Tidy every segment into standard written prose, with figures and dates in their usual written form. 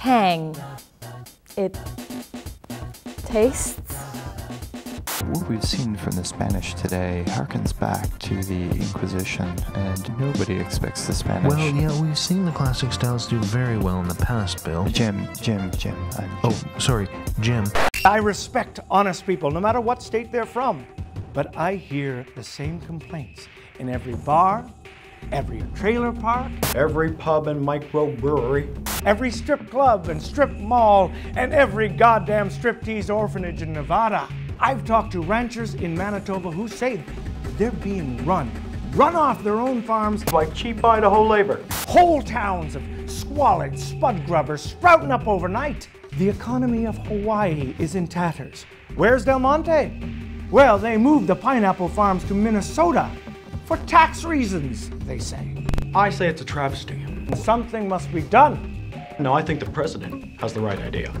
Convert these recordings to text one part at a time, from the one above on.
tang. It tastes. What we've seen from the Spanish today harkens back to the Inquisition, and nobody expects the Spanish. Well, yeah, we've seen the classic styles do very well in the past, Bill. Jim. Oh, sorry, Jim. I respect honest people, no matter what state they're from. But I hear the same complaints in every bar, every trailer park, every pub and microbrewery, every strip club and strip mall, and every goddamn striptease orphanage in Nevada. I've talked to ranchers in Manitoba who say they're being run off their own farms like cheap Idaho labor. Whole towns of squalid spud grubbers sprouting up overnight. The economy of Hawaii is in tatters. Where's Del Monte? Well, they moved the pineapple farms to Minnesota for tax reasons, they say. I say it's a travesty. Something must be done. No, I think the president has the right idea.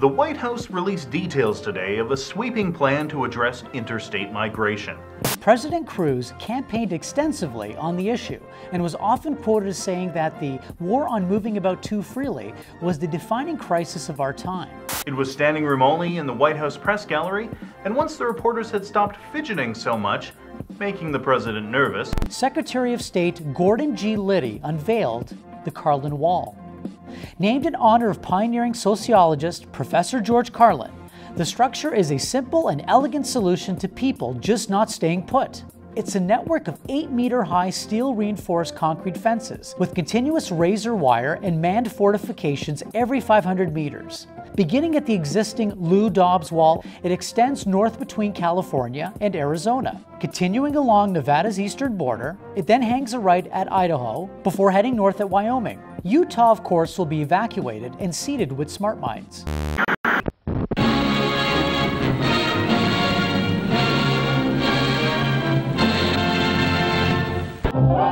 The White House released details today of a sweeping plan to address interstate migration. President Cruz campaigned extensively on the issue and was often quoted as saying that the war on moving about too freely was the defining crisis of our time. It was standing room only in the White House press gallery, and once the reporters had stopped fidgeting so much, making the president nervous, Secretary of State Gordon G. Liddy unveiled the Carlin Wall. Named in honor of pioneering sociologist Professor George Carlin, the structure is a simple and elegant solution to people just not staying put. It's a network of 8-meter-high steel-reinforced concrete fences with continuous razor wire and manned fortifications every 500 meters. Beginning at the existing Lou Dobbs Wall, it extends north between California and Arizona. Continuing along Nevada's eastern border, it then hangs a right at Idaho before heading north at Wyoming. Utah, of course, will be evacuated and seeded with smart mines.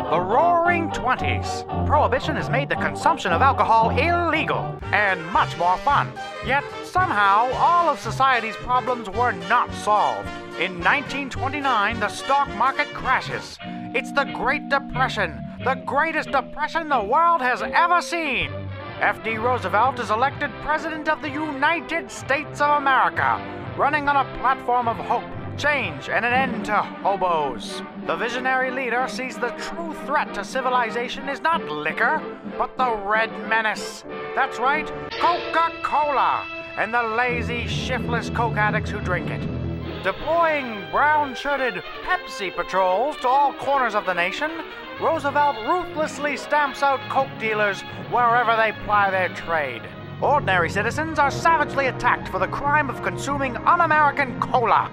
The Roaring '20s. Prohibition has made the consumption of alcohol illegal and much more fun. Yet, somehow, all of society's problems were not solved. In 1929, the stock market crashes. It's the Great Depression, the greatest depression the world has ever seen. F.D. Roosevelt is elected President of the United States of America, running on a platform of hope, change, and an end to hobos. The visionary leader sees the true threat to civilization is not liquor, but the Red Menace. That's right, Coca-Cola, and the lazy, shiftless coke addicts who drink it. Deploying brown-shirted Pepsi patrols to all corners of the nation, Roosevelt ruthlessly stamps out coke dealers wherever they ply their trade. Ordinary citizens are savagely attacked for the crime of consuming un-American cola.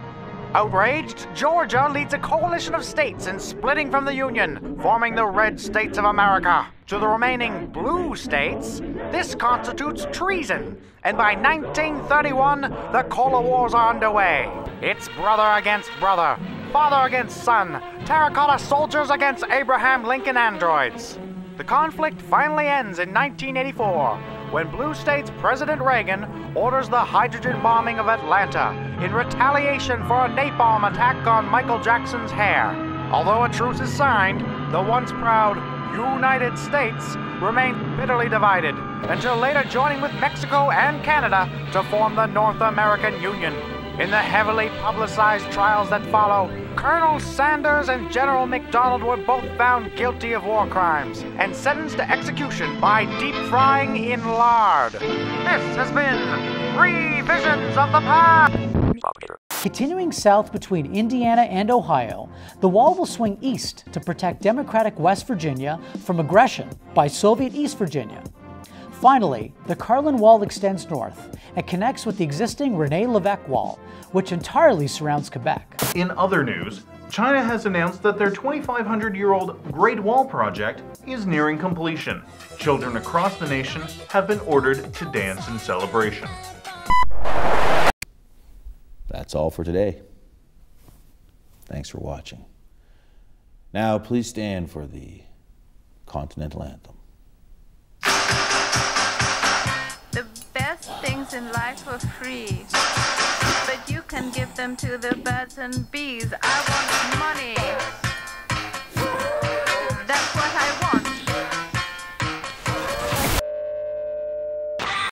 Outraged, Georgia leads a coalition of states in splitting from the Union, forming the Red States of America. To the remaining blue states, this constitutes treason, and by 1931, the Cola Wars are underway. It's brother against brother, father against son, terracotta soldiers against Abraham Lincoln androids. The conflict finally ends in 1984, when Blue States President Reagan orders the hydrogen bombing of Atlanta in retaliation for a napalm attack on Michael Jackson's hair. Although a truce is signed, the once proud United States remained bitterly divided until later joining with Mexico and Canada to form the North American Union. In the heavily publicized trials that follow, Colonel Sanders and General MacDonald were both found guilty of war crimes and sentenced to execution by deep frying in lard. This has been Revisions of the Past. Propagator. Continuing south between Indiana and Ohio, the wall will swing east to protect Democratic West Virginia from aggression by Soviet East Virginia. Finally, the Carlin Wall extends north and connects with the existing René Lévesque Wall, which entirely surrounds Quebec. In other news, China has announced that their 2,500-year-old Great Wall project is nearing completion. Children across the nation have been ordered to dance in celebration. That's all for today. Thanks for watching. Now please stand for the continental anthem. The best things in life are free, but you can give them to the birds and bees. I want money. That's what I want.